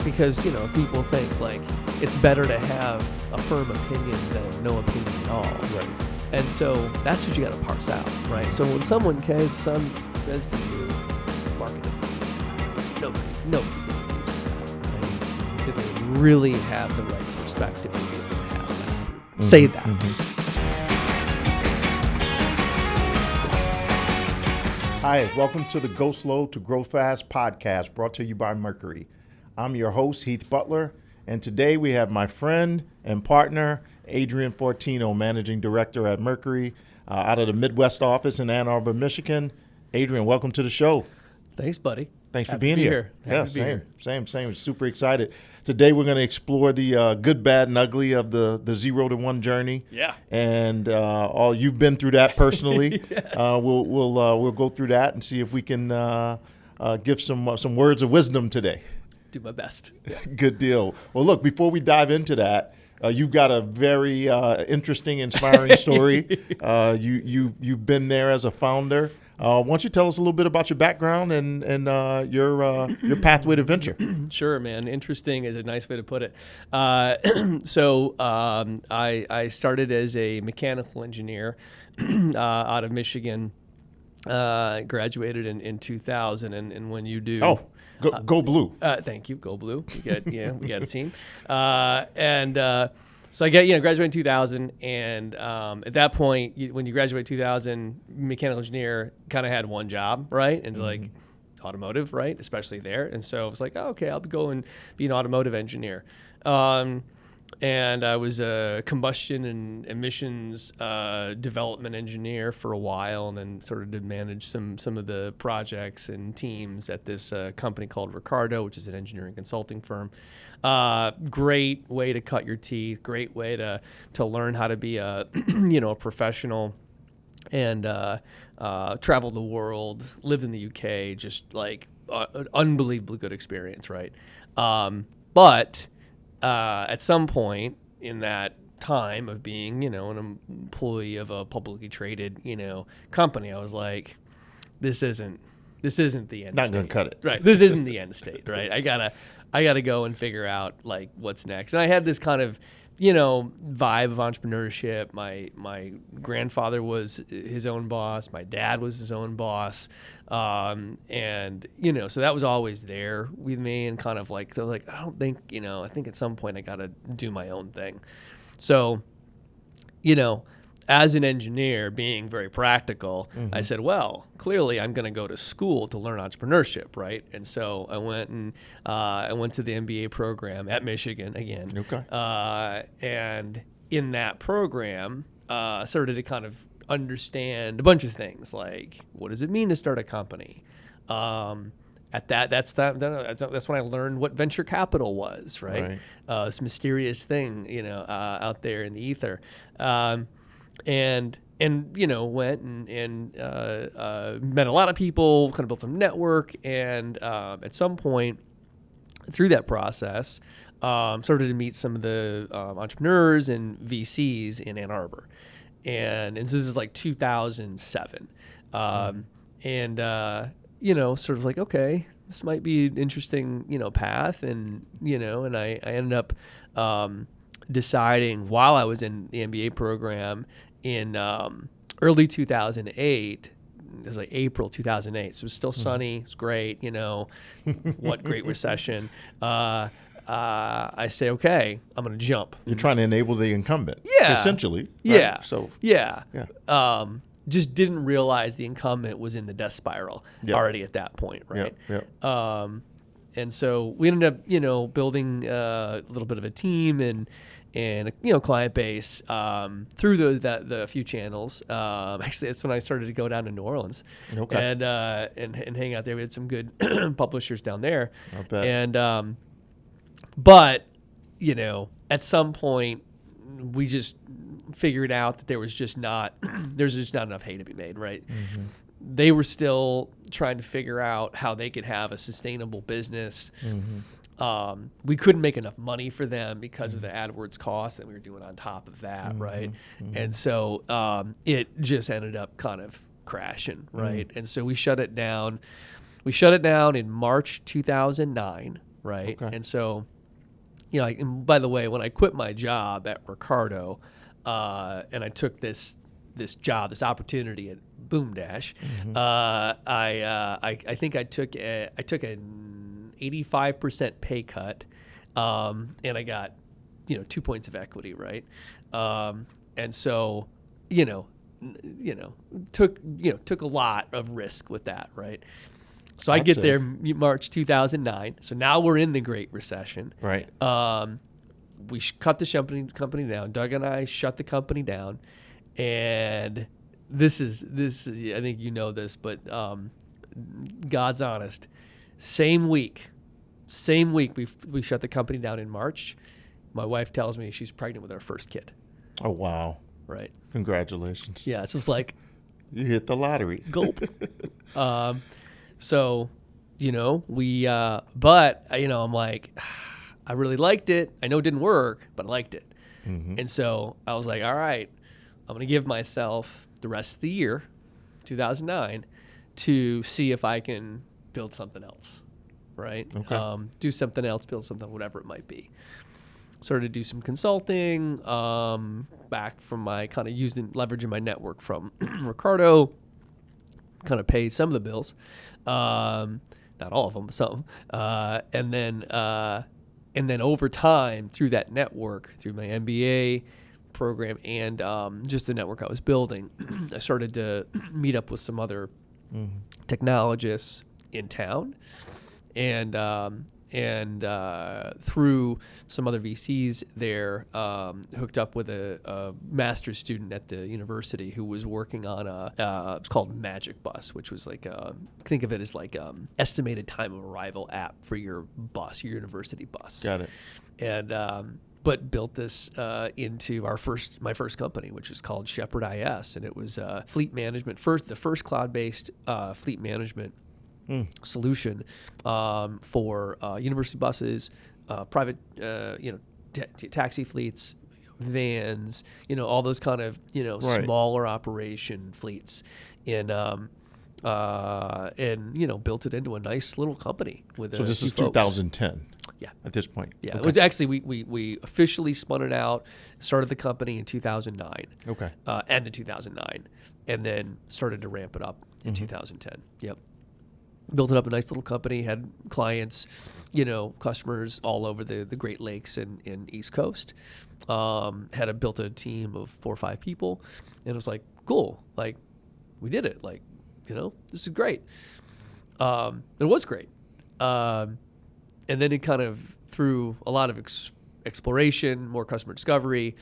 because, people think like it's better to have a firm opinion than no opinion at all. Right. And so that's what you got to parse out, right? So when someone says to you, market doesn't, nobody can use that, right? Did they really have the right perspective and really have that? Say that. Hi, welcome to the Go Slow to Grow Fast podcast, brought to you by Mercury. I'm your host, Heath Butler, and today we have my friend and partner, Adrian Fortino, Managing Director at Mercury, out of the Midwest office in Ann Arbor, Michigan. Adrian, welcome to the show. Thanks, buddy. Thanks for Happy being to be here. Happy to be here. Same. Super excited. Today we're going to explore the good, bad, and ugly of the 0 to 1 journey. Yeah. And all you've been through that personally. Yes. We'll go through that and see if we can give some words of wisdom today. Do my best. Yeah. Good deal. Well, look, before we dive into that, you've got a very interesting, inspiring story. You've been there as a founder. Why don't you tell us a little bit about your background and your pathway to venture? Sure, man. Interesting is a nice way to put it. So I started as a mechanical engineer out of Michigan. Graduated in 2000, and when you do, go blue. Thank you, go blue. We got a team, so I graduated in 2000, and at that point, when you graduate 2000, mechanical engineer kind of had one job, right? And like automotive, right? Especially there. And so I was like, okay, I'll go and be an automotive engineer. And I was a combustion and emissions development engineer for a while, and then started to manage some of the projects and teams at this company called Ricardo, which is an engineering consulting firm. Great way to cut your teeth. Great way to learn how to be a a professional, and traveled the world. Lived in the UK. Just like an unbelievably good experience, right? But at some point in that time of being, an employee of a publicly traded, company, I was like, this isn't the end. Not going to cut it. Right. This isn't the end state, right? I gotta go and figure out like what's next. And I had this kind of, vibe of entrepreneurship. My grandfather was his own boss. My dad was his own boss. And, so that was always there with me, and kind of like, so like, I don't think, I think at some point I got to do my own thing. So, as an engineer, being very practical, I said, well, clearly I'm going to go to school to learn entrepreneurship, right? And so I went to the MBA program at Michigan again. Okay. And in that program, started to kind of understand a bunch of things, like what does it mean to start a company? That's when I learned what venture capital was, right? This mysterious thing, out there in the ether. And went and met a lot of people, kind of built some network, and at some point through that process, started to meet some of the entrepreneurs and VCs in Ann Arbor, and so this is like 2007, and sort of like, okay, this might be an interesting path, and and I ended up deciding while I was in the MBA program in early 2008. It was like April 2008, so it was still sunny. It's great, what great recession. I say, okay, I'm going to jump. You're trying to enable the incumbent, essentially. Right? Yeah. So yeah. Just didn't realize the incumbent was in the death spiral already at that point, right? And so we ended up, building a little bit of a team and client base through the few channels. Actually, that's when I started to go down to New Orleans and hang out there. We had some good publishers down there. I bet. And but at some point we just figured out that there's just not enough hay to be made, right? Mm-hmm. They were still trying to figure out how they could have a sustainable business. Mm-hmm. We couldn't make enough money for them because of the AdWords costs that we were doing on top of that, right? Mm-hmm. And so it just ended up kind of crashing, right? And so we shut it down. We shut it down in March 2009. right? Okay. And so, and by the way, when I quit my job at Ricardo, and I took this job, this opportunity at Boom Dash, I think I took an 85% pay cut, and I got 2 points of equity, right? And so took a lot of risk with that, right? So I get there March 2009. So now we're in the Great Recession. Right. We cut the company down. Doug and I shut the company down, and this is I think you know this, but God's honest. Same week we shut the company down in March. My wife tells me she's pregnant with our first kid. Oh, wow. Right. Congratulations. Yeah. So it's like you hit the lottery. Gulp. So, but I'm like, I really liked it. I know it didn't work, but I liked it. Mm-hmm. And so I was like, all right, I'm going to give myself the rest of the year, 2009, to see if I can build something else, right? Okay. Do something else, build something, whatever it might be. Started to do some consulting, back from my kind of leveraging my network from Ricardo, kind of paid some of the bills, not all of them, but some. And then over time, through that network, through my MBA program and just the network I was building, I started to meet up with some other technologists in town, and through some other VCs there, hooked up with a master's student at the university who was working on it's called Magic Bus, which was like think of it as like estimated time of arrival app for your bus, your university bus. Got it. And but built this into my first company, which is called Shepherd IS, and it was fleet management, the first cloud-based fleet management solution for university buses, private taxi fleets, vans, all those kind of Right. smaller operation fleets, and built it into a nice little company with. So this is folks. 2010. Yeah. At this point. Yeah. Okay. Which actually we officially spun it out, started the company in 2009. Okay. End of 2009, and then started to ramp it up in 2010. Yep. Built it up a nice little company, had clients, customers all over the Great Lakes and East Coast. Built a team of 4 or 5 people, and it was like, cool, like we did it, like, this is great. It was great. And then it kind of, through a lot of exploration, more customer discovery,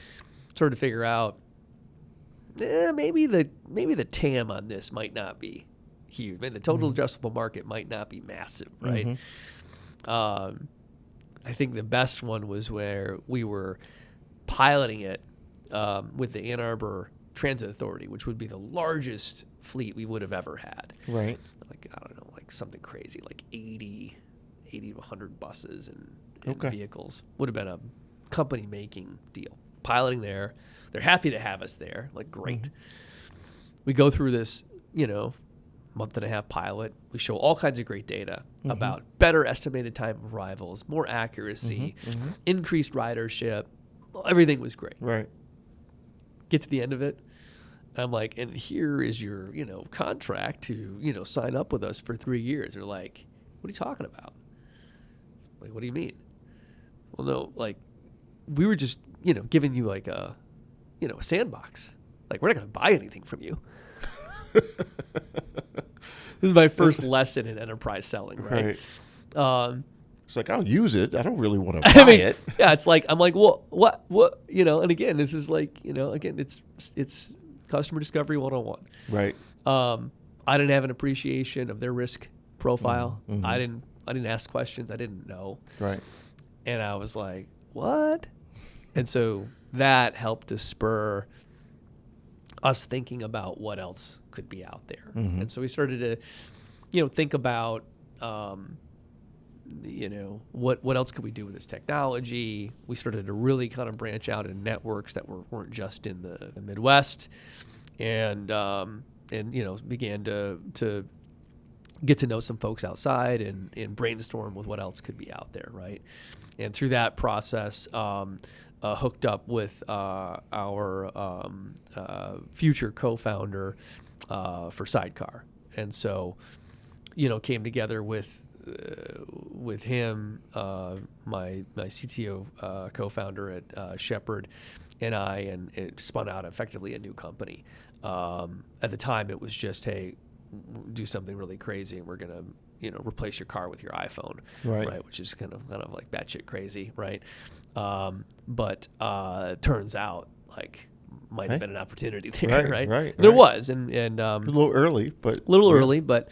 started to figure out, maybe the TAM on this might not be huge. Maybe the total addressable market might not be massive, right? I think the best one was where we were piloting it with the Ann Arbor Transit Authority, which would be the largest fleet we would have ever had. Right. Like, I don't know, like something crazy, like 80 to 100 buses and vehicles. Would have been a company-making deal. Piloting there. They're happy to have us there. Like, great. We go through this, month and a half pilot. We show all kinds of great data about better estimated time of arrivals, more accuracy, increased ridership. Well, everything was great. Right. Get to the end of it. I'm like, and here is your, contract to, sign up with us for 3 years. They're like, what are you talking about? Like, what do you mean? Well, no, like, we were just, giving you like a sandbox. Like, we're not going to buy anything from you. This is my first lesson in enterprise selling, right? It's like, I'll use it. I don't really want to buy it. Yeah, it's like, I'm like, well, what, and again, this is like, again, it's customer discovery 101. Right. I didn't have an appreciation of their risk profile. I didn't ask questions I didn't know. Right. And I was like, what? And so that helped to spur us thinking about what else could be out there. And so we started to, think about, what else could we do with this technology? We started to really kind of branch out in networks that weren't just in the Midwest, and began to get to know some folks outside and brainstorm with what else could be out there, right? And through that process, hooked up with our future co-founder for Sidecar. And so, came together with him, my CTO co-founder at Shepherd, and and it spun out effectively a new company. At the time, it was just, hey, do something really crazy, and we're gonna replace your car with your iPhone, right? Which is kind of like batshit crazy, right? But turns out like might have been an opportunity there, right? There was, and a little early, but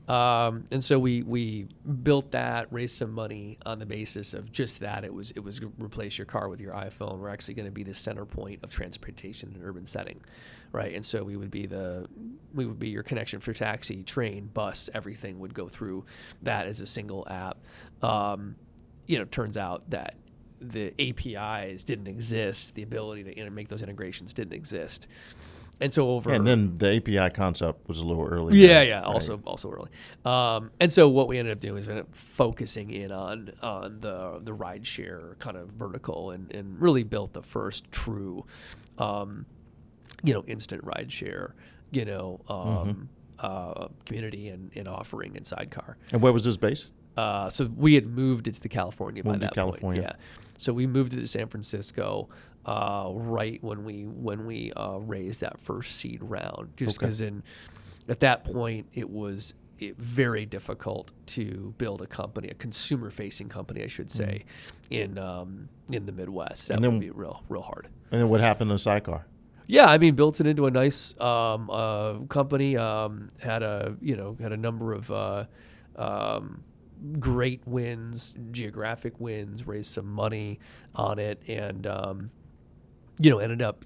and so we built that, raised some money on the basis of just that. It was replace your car with your iPhone. We're actually going to be the center point of transportation in an urban setting, right? And so we would be your connection for taxi, train, bus. Everything would go through that as a single app. Turns out that the APIs didn't exist. The ability to make those integrations didn't exist. And so and then the API concept was a little early. Yeah, also early. And so what we ended up doing is we ended up focusing in on the rideshare kind of vertical and really built the first true, instant rideshare, community and offering in Sidecar. And where was this base? So we had moved it to California by that point. Yeah. So we moved it to San Francisco right when we raised that first seed round, just because at that point it was very difficult to build a company, a consumer-facing company, I should say, in the Midwest. That would be real hard. And then what happened to Sidecar? Yeah, built it into a nice company. Had a number of great wins, geographic wins, raised some money on it, and ended up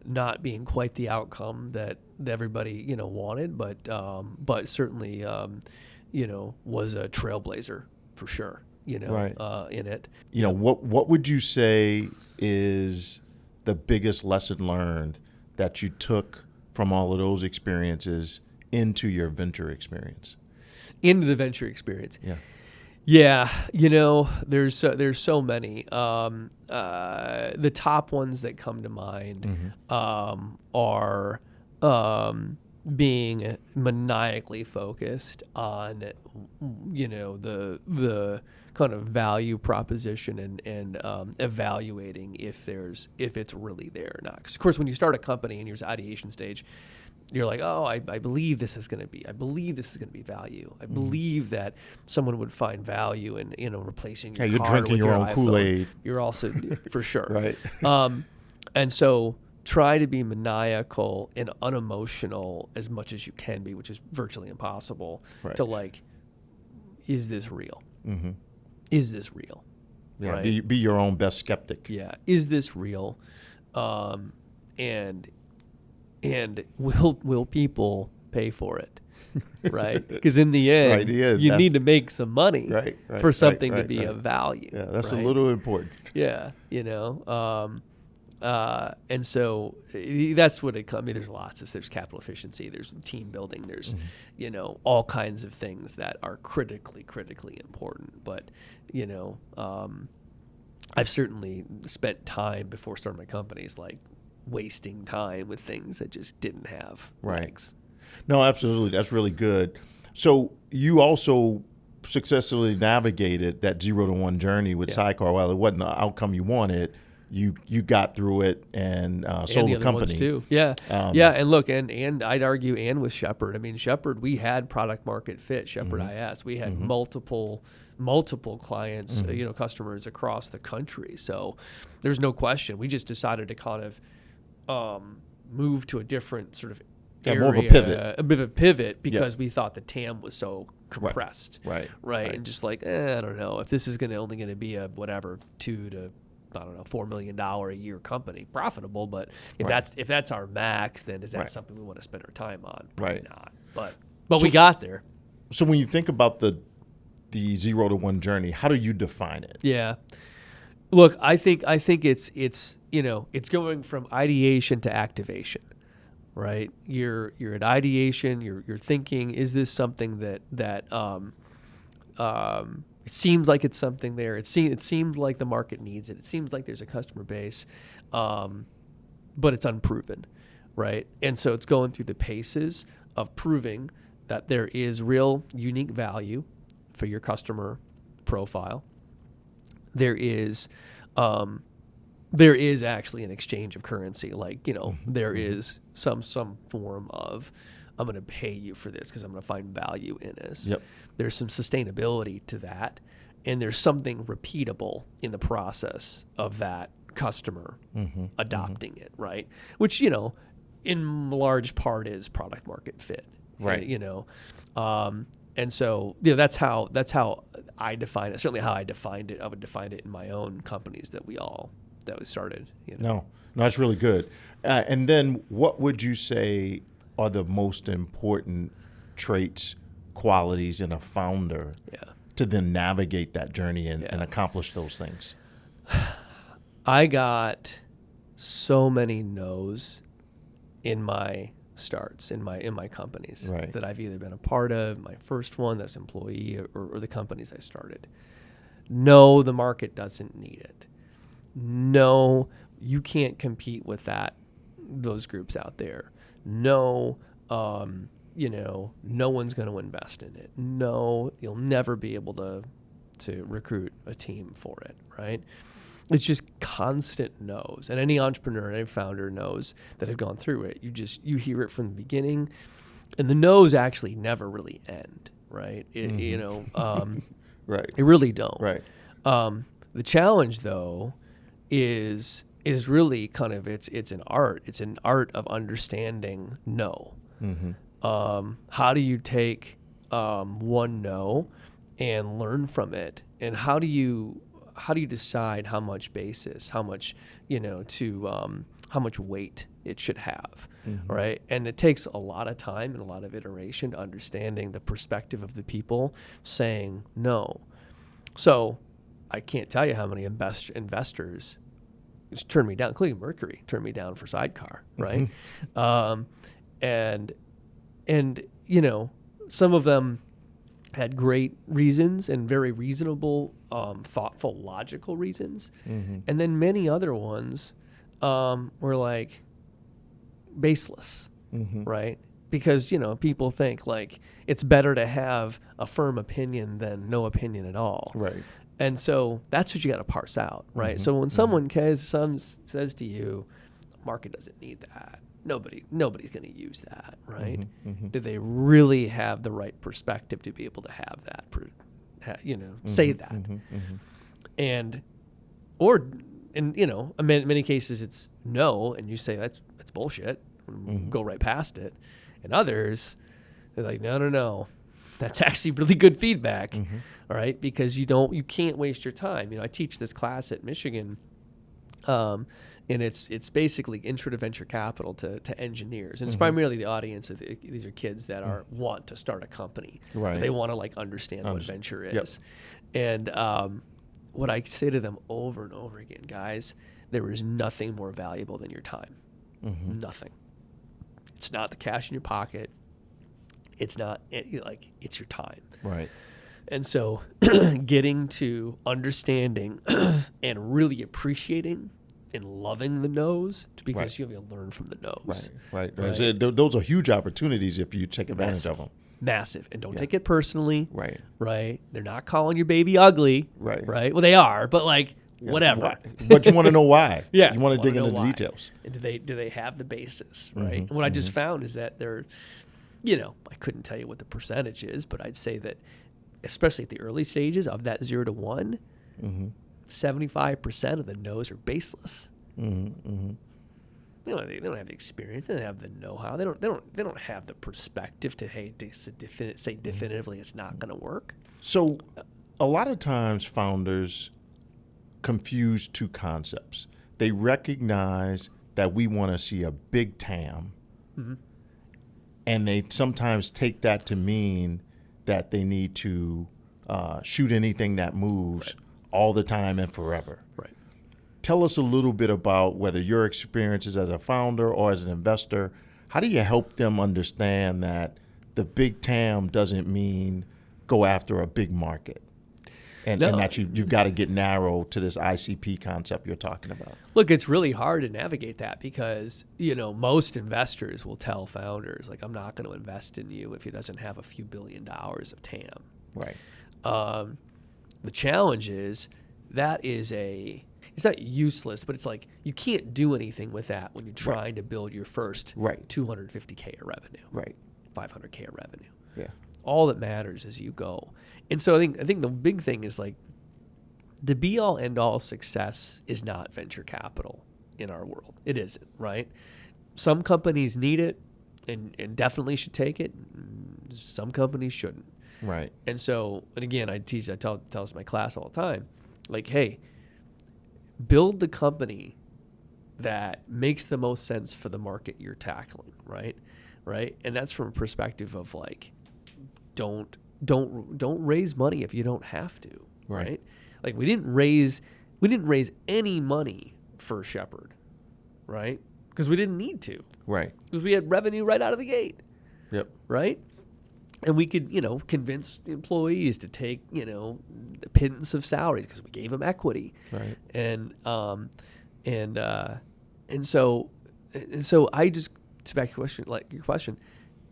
not being quite the outcome that everybody wanted, but certainly was a trailblazer for sure. In it. What would you say is the biggest lesson learned that you took from all of those experiences into your venture experience? Into the venture experience. Yeah, there's so many. The top ones that come to mind are being maniacally focused on the kind of value proposition and evaluating if it's really there or not. Because of course, when you start a company in your ideation stage, you're like, oh, I believe this is going to be value. I believe that someone would find value in replacing your car you're drinking with your own iPhone. Kool-Aid. You're also for sure, right? And so try to be maniacal and unemotional as much as you can be, which is virtually impossible. Right. To like, is this real? Mm-hmm. Is this real? Yeah, right? be your own best skeptic. Yeah, is this real? And will people pay for it, right? Because in the end, you need to make some money for something to be of value. Yeah, that's a little important. Yeah, and so that's what it comes. There's lots. There's capital efficiency. There's team building. There's all kinds of things that are critically important. But I've certainly spent time before starting my companies like wasting time with things that just didn't have legs. No, absolutely. That's really good. So you also successfully navigated that 0 to 1 journey with Sidecar. While it wasn't the outcome you wanted, you got through it and sold the company ones too. Yeah. And look, and I'd argue, and with Shepherd. Shepherd, we had product market fit. Shepherd IS, we had multiple clients, customers across the country. So there's no question. We just decided to kind of move to a different sort of area, more of a pivot. A bit of a pivot, because we thought the TAM was so compressed, right, and just like I don't know if this is only going to be a whatever $2 to $4 million a year company, profitable, but if that's our max, then is that something we want to spend our time on? Probably not. But so, we got there. So when you think about the 0 to 1 journey, how do you define it? Yeah. Look, I think it's going from ideation to activation, right? You're at ideation. You're thinking, is this something that it seems like it's something there. It seems like the market needs it. It seems like there's a customer base, but it's unproven, right? And so it's going through the paces of proving that there is real unique value for your customer profile. There is actually an exchange of currency. Like, there is some form of, I'm going to pay you for this because I'm going to find value in this. Yep. There's some sustainability to that, and there's something repeatable in the process of that customer adopting it, right? Which, in large part is product market fit, right? And so that's how I define it. Certainly how I defined it. I would define it in my own companies that we started. No, that's really good. And then what would you say are the most important traits, qualities in a founder to then navigate that journey and accomplish those things? I got so many no's in my starts, in my companies that I've either been a part of, my first one that's employee, or the companies I started. No, the market doesn't need it. No, you can't compete with those groups out there. No, no one's going to invest in it. No, you'll never be able to recruit a team for it, right? It's just constant no's. And any entrepreneur, any founder knows that have gone through it. You hear it from the beginning, and the no's actually never really end, right? Right. It really don't. Right. The challenge, though, is really kind of it's an art. It's an art of understanding no. How do you take one no and learn from it, and how do you decide how much basis, how much how much weight it should have, right? And it takes a lot of time and a lot of iteration to understanding the perspective of the people saying no. So I can't tell you how many investors turned me down, including Mercury, turned me down for Sidecar, right? And some of them had great reasons and very reasonable, thoughtful, logical reasons. And then many other ones were like baseless, right? Because, people think like it's better to have a firm opinion than no opinion at all. Right. And so that's what you got to parse out, right? So when someone says to you, market doesn't need that, nobody's going to use that, right? Do they really have the right perspective to be able to have that, say that? And in many cases it's no, and you say that's bullshit, go right past it. And others, they're like, no, that's actually really good feedback, all right? Because you can't waste your time. I teach this class at Michigan, and it's basically intro to venture capital to engineers, and it's primarily the audience these are kids that want to start a company. Right. They want to understand what venture is. And what I say to them over and over again, guys, there is nothing more valuable than your time. Nothing. It's not the cash in your pocket. It's not it's your time. Right. And so getting to understanding and really appreciating and loving the no's, because you have to learn from the no's. Right. So those are huge opportunities if you take advantage of them. Massive. And don't take it personally. Right. They're not calling your baby ugly. Right. Well, they are, but whatever. Why? But you want to know why. Yeah. You want to dig into the details. And do they have the basis, right? And what I just found is that they're, I couldn't tell you what the percentage is, but I'd say that especially at the early stages of that 0 to 1, 75% of the no's are baseless. They don't have the experience. They don't have the know-how. They don't have the perspective to say definitively it's not going to work. So, a lot of times founders confuse two concepts. They recognize that we want to see a big TAM, and they sometimes take that to mean that they need to shoot anything that moves all the time and forever. Right. Tell us a little bit about whether your experiences as a founder or as an investor, How do you help them understand that the big TAM doesn't mean go after a big market? And that you've got to get narrow to this ICP concept you're talking about. Look, it's really hard to navigate that because, most investors will tell founders, like, I'm not going to invest in you if it doesn't have a few $1 billion of TAM. Right. The challenge is it's not useless, but it's like you can't do anything with that when you're trying to build your first $250K of revenue, right? $500K of revenue. Yeah. All that matters is you go. And so I think the big thing is like the be all end all success is not venture capital in our world. It isn't, right? Some companies need it and definitely should take it. Some companies shouldn't. Right. And so, and again, I tell this in my class all the time, like, hey, build the company that makes the most sense for the market you're tackling, right? Right. And that's from a perspective of like, don't raise money if you don't have to, right? Like we didn't raise any money for Shepherd, right? Because we didn't need to, right? Because we had revenue right out of the gate, right? And we could, convince the employees to take, a pittance of salaries because we gave them equity, right? And so I just, to back your question,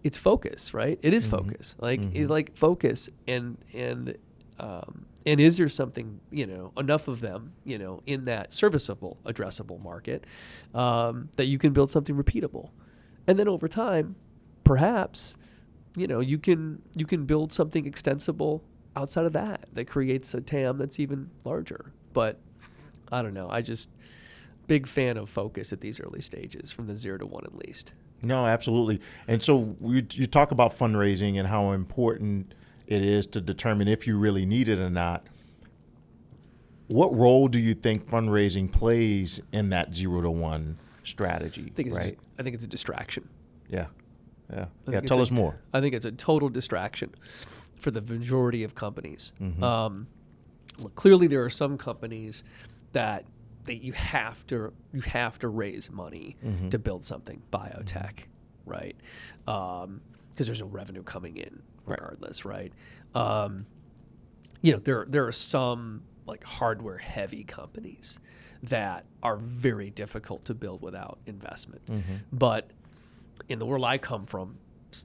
it's focus, right? It is focus, it's like focus, and is there something, enough of them, in that serviceable, addressable market, that you can build something repeatable, and then over time, perhaps, you can build something extensible outside of that creates a TAM that's even larger. But I don't know. Big fan of focus at these early stages, from the 0 to 1 at least. No, absolutely. And so you talk about fundraising and how important it is to determine if you really need it or not. What role do you think fundraising plays in that 0 to 1 strategy? I think it's a distraction. Yeah. Tell us more. I think it's a total distraction for the majority of companies. Look, clearly, there are some companies that you have to raise money to build something biotech, right? Because there's no revenue coming in regardless, right? There are some like hardware heavy companies that are very difficult to build without investment, but in the world I come from,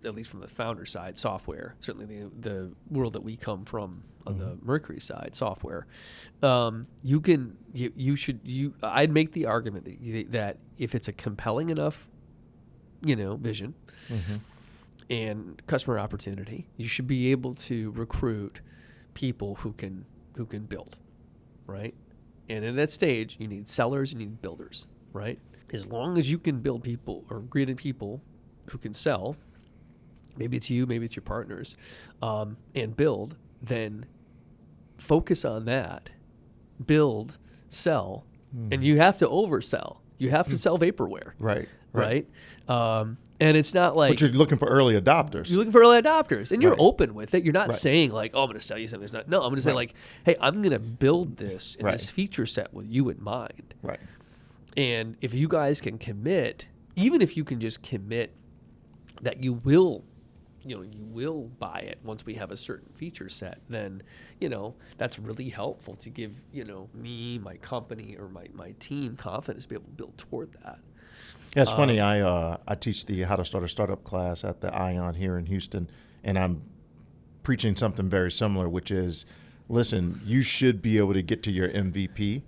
at least from the founder side, software, certainly the world that we come from on the Mercury side, software, I'd make the argument that if it's a compelling enough, vision and customer opportunity, you should be able to recruit people who can build, right? And in that stage, you need sellers, you need builders, right? As long as you can build people or greeted people who can sell, maybe it's you, maybe it's your partners, and build, then focus on that, build, sell, and you have to oversell. You have to sell vaporware. Right? And it's not like... But you're looking for early adopters. You're looking for early adopters, and you're open with it. You're not saying like, oh, I'm going to sell you something. No, I'm going to say like, hey, I'm going to build this in this feature set with you in mind. Right. And if you guys can commit, even if you can just commit that you will buy it once we have a certain feature set, then, that's really helpful to give, me, my company, or my team confidence to be able to build toward that. Yeah, it's funny. I teach the How to Start a Startup class at the Ion here in Houston, and I'm preaching something very similar, which is, listen, you should be able to get to your MVP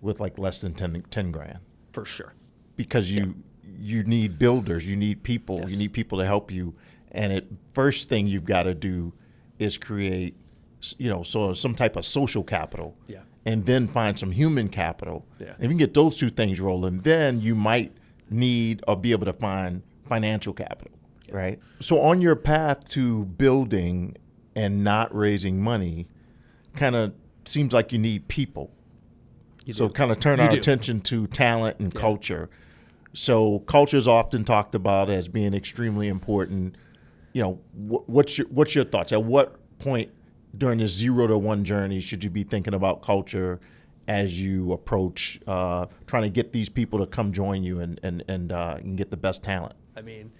with like less than 10 grand. For sure. Because you need builders, you need people, you need people to help you. And first thing you've got to do is create, some type of social capital. Yeah. And then find some human capital. Yeah. If you can get those two things rolling, then you might need or be able to find financial capital, right? So on your path to building and not raising money, kind of seems like you need people. So kind of turn our attention to talent and culture. So culture is often talked about as being extremely important. What's your thoughts? At what point during this 0 to 1 journey should you be thinking about culture as you approach trying to get these people to come join you and get the best talent? I mean,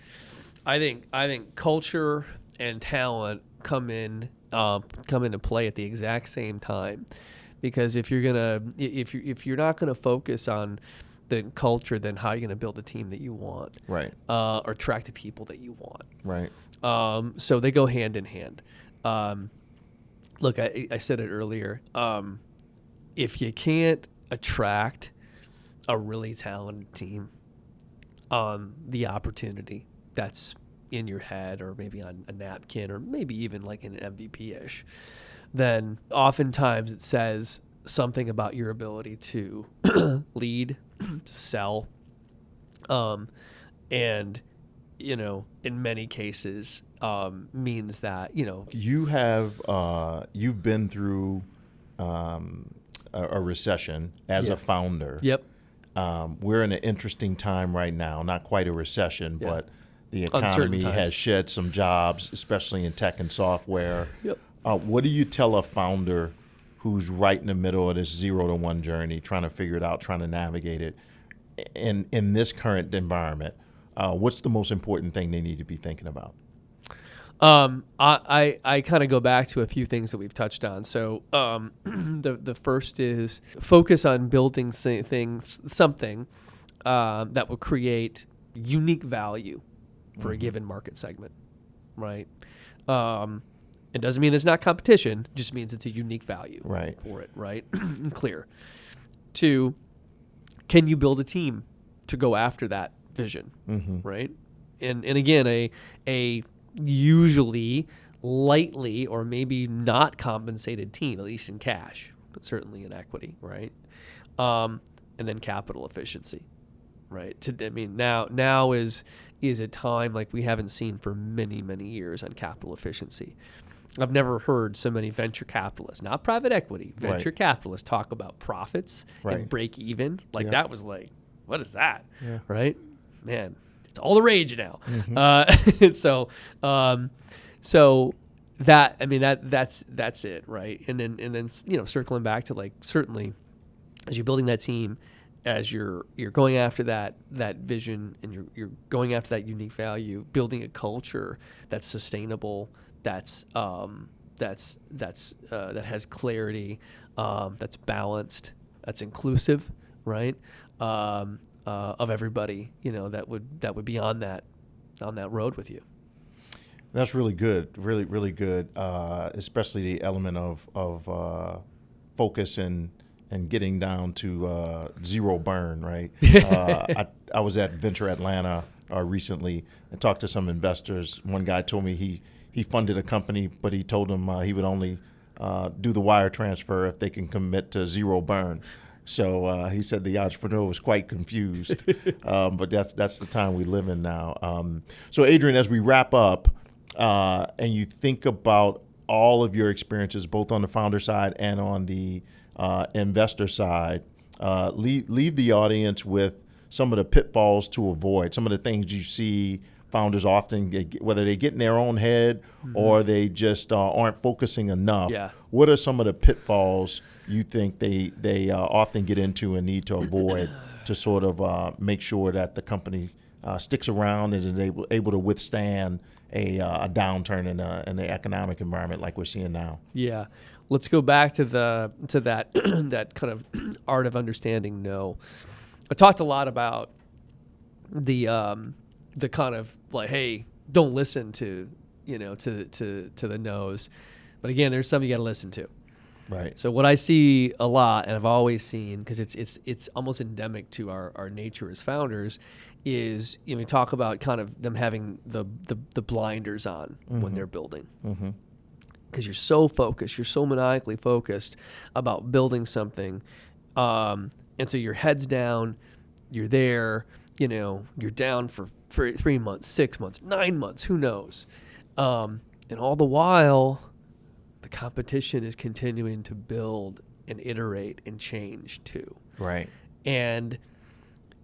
I think culture and talent come into play at the exact same time, because if you're not gonna focus on the culture, then how are you gonna build a team that you want, Right. Or attract the people that you want, Right. So they go hand in hand. Look, I said it earlier. If you can't attract a really talented team on the opportunity that's in your head, or maybe on a napkin, or maybe even like an MVP-ish, then oftentimes it says something about your ability to lead, to sell, and in many cases means that you've been through a recession as a founder. Yep. We're in an interesting time right now, not quite a recession, but the Uncertain economy times. has shed some jobs, especially in tech and software. Yep. What do you tell a founder who's right in the middle of this 0 to 1 journey, trying to figure it out, trying to navigate it in this current environment? What's the most important thing they need to be thinking about? I kind of go back to a few things that we've touched on. So the first is focus on building something that will create unique value for a given market segment, right? It doesn't mean there's not competition; it just means it's a unique value for it, right? Clear. 2, can you build a team to go after that vision, right? And again, a usually lightly or maybe not compensated team, at least in cash, but certainly in equity, right? And then capital efficiency, right? Now is a time like we haven't seen for many, many years on capital efficiency. I've never heard so many venture capitalists, not private equity, venture capitalists talk about profits and break even. That was like, what is that? Yeah. Right? Man, it's all the rage now. So that's it, right? And then circling back to certainly as you're building that team, as you're going after that vision, and you're going after that unique value, building a culture that's sustainable, that has clarity, that's balanced, that's inclusive, right? Of everybody, that would be on that road with you. That's really good, really, really good, especially the element of focus and getting down to zero burn, right? I was at Venture Atlanta recently and talked to some investors. One guy told me he funded a company, but he told them he would only do the wire transfer if they can commit to zero burn. So he said the entrepreneur was quite confused, but that's the time we live in now. So Adrian, as we wrap up, and you think about all of your experiences, both on the founder side and on the investor side, leave the audience with some of the pitfalls to avoid, some of the things you see founders often get, whether they get in their own head or they just aren't focusing enough. Yeah. What are some of the pitfalls you think they often get into and need to avoid to sort of make sure that the company sticks around and is able to withstand a downturn in the economic environment like we're seeing now? Yeah. Let's go back to that that kind of art of understanding no. I talked a lot about the kind of like, hey, don't listen to the no's, but again, there's some you got to listen to. Right. So what I see a lot, and I've always seen, because it's almost endemic to our nature as founders, is we talk about kind of them having the blinders on when they're building. Because you're so focused, you're so maniacally focused about building something, and so your head's down, you're there, you're down for 3 months, 6 months, 9 months, who knows, and all the while, the competition is continuing to build and iterate and change too. Right. And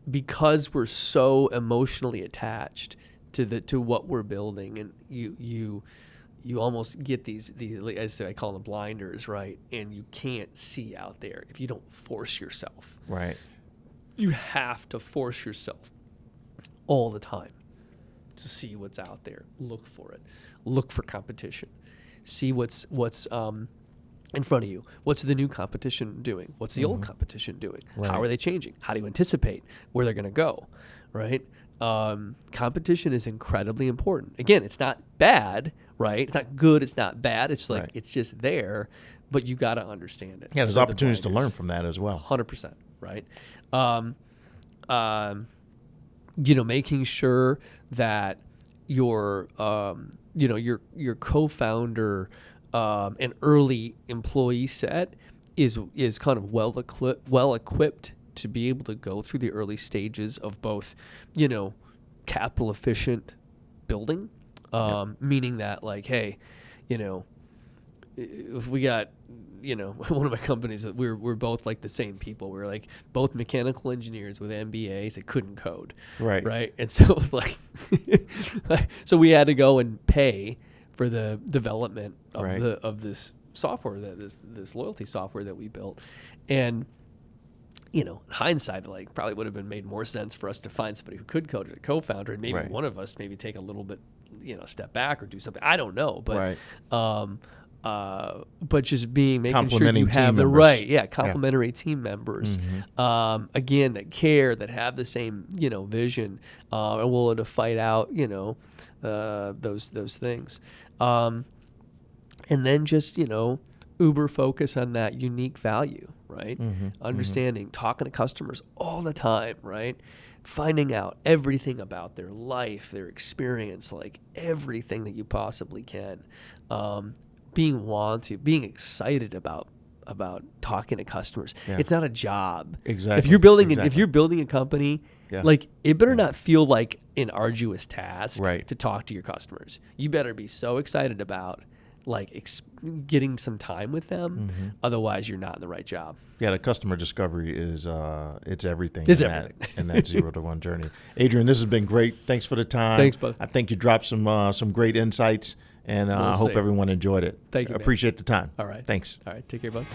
because we're so emotionally attached to what we're building, and you almost get these as I call them blinders, right? And you can't see out there if you don't force yourself. Right. You have to force yourself all the time. to see what's out there. Look for it. Look for competition. See what's in front of you. What's the new competition doing? What's the old competition doing? Right. How are they changing? How do you anticipate where they're going to go? Right? Competition is incredibly important. Again, it's not bad, right? It's not good. It's not bad. It's like, it's just there, but you got to understand it. Yeah, there's opportunities to learn from that as well. 100%, right? Making sure that your co-founder and early employee set is kind of well equipped to be able to go through the early stages of both, capital efficient building, meaning that like, hey, if we got, one of my companies that we're both like the same people. We're like both mechanical engineers with MBAs that couldn't code. Right. And so like, so we had to go and pay for the development of this software, this loyalty software that we built. And, in hindsight, like probably would have been made more sense for us to find somebody who could code as a co-founder, and maybe one of us maybe take a little bit, step back or do something. I don't know, but but just making sure you have the complementary team members, again, that care, that have the same, vision, and willing to fight out, those things. And then just, uber focus on that unique value, right? Understanding, talking to customers all the time, right? Finding out everything about their life, their experience, like everything that you possibly can. Being excited about talking to customers. It's not a job. Exactly. If you're building a company, like it better not feel like an arduous task to talk to your customers. You better be so excited about like getting some time with them. Otherwise, you're not in the right job. Yeah, the customer discovery is it's everything. It's everything in that 0 to 1 journey. Adrian, this has been great. Thanks for the time. Thanks, bud. I think you dropped some great insights, and I hope everyone enjoyed it. Thank you. Appreciate the time. All right. Thanks. All right. Take care, bud.